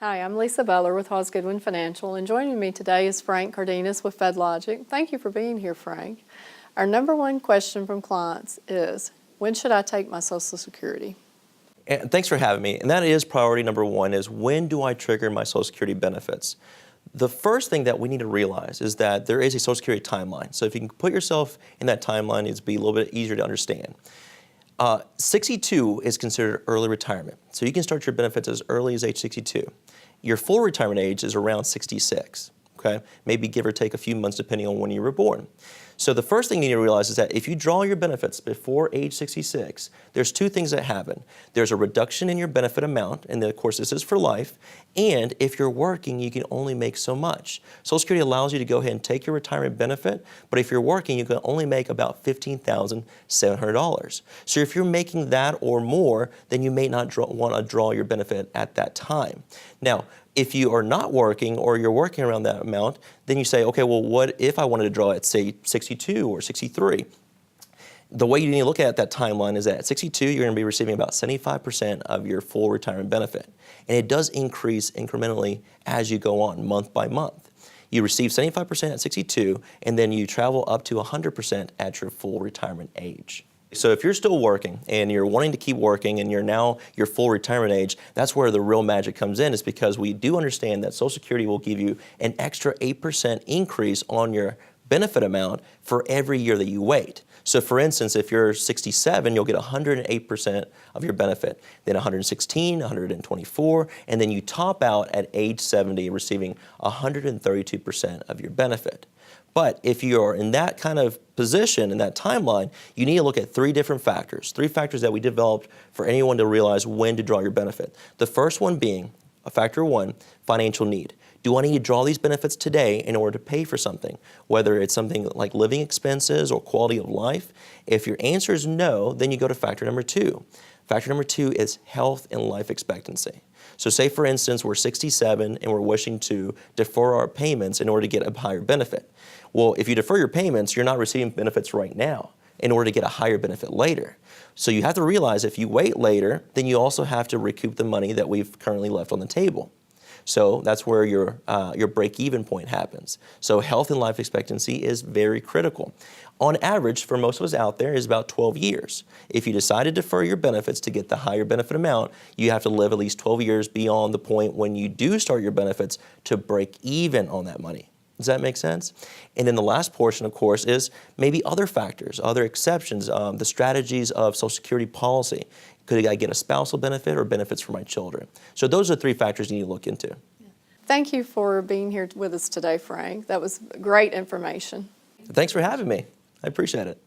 Hi, I'm Lisa Butler with HawsGoodwin Financial, and joining me today is Frank Cardenas with FEDlogic. Thank you for being here, Frank. Our number one question from clients is, when should I take my Social Security? And thanks for having me. And that is priority number one, is when do I trigger my Social Security benefits? The first thing that we need to realize is that there is a Social Security timeline. So if you can put yourself in that timeline, it'll be a little bit easier to understand. 62 is considered early retirement. So you can start your benefits as early as age 62. Your full retirement age is around 66, okay? Maybe give or take a few months depending on when you were born. So the first thing you need to realize is that if you draw your benefits before age 66, there's two things that happen. There's a reduction in your benefit amount, and then of course this is for life, and if you're working, you can only make so much. Social Security allows you to go ahead and take your retirement benefit, but if you're working, you can only make about $15,700. So if you're making that or more, then you may not want to draw your benefit at that time. Now, if you are not working or you're working around that amount, then you say, okay, well, what if I wanted to draw at, say, 62 or 63? The way you need to look at that timeline is that at 62, you're going to be receiving about 75% of your full retirement benefit. And it does increase incrementally as you go on, month by month. You receive 75% at 62, and then you travel up to 100% at your full retirement age. So if you're still working and you're wanting to keep working and you're now your full retirement age, that's where the real magic comes in, is because we do understand that Social Security will give you an extra 8% increase on your benefit amount for every year that you wait. So for instance, if you're 67, you'll get 108% of your benefit, then 116, 124, and then you top out at age 70 receiving 132% of your benefit. But if you're in that kind of position, in that timeline, you need to look at three different factors, three factors that we developed for anyone to realize when to draw your benefit. The first one being, factor one, financial need. Do I need to draw these benefits today in order to pay for something, whether it's something like living expenses or quality of life? If your answer is no, then you go to factor number two. Factor number two is health and life expectancy. So say, for instance, we're 67 and we're wishing to defer our payments in order to get a higher benefit. Well, if you defer your payments, you're not receiving benefits right now in order to get a higher benefit later. So you have to realize if you wait later, then you also have to recoup the money that we've currently left on the table. So that's where your break-even point happens. So health and life expectancy is very critical. On average, for most of us out there, is about 12 years. If you decide to defer your benefits to get the higher benefit amount, you have to live at least 12 years beyond the point when you do start your benefits to break even on that money. Does that make sense? And then the last portion, of course, is maybe other factors, other exceptions, the strategies of Social Security policy. Could I get a spousal benefit or benefits for my children? So those are three factors you need to look into. Thank you for being here with us today, Frank. That was great information. Thanks for having me. I appreciate it.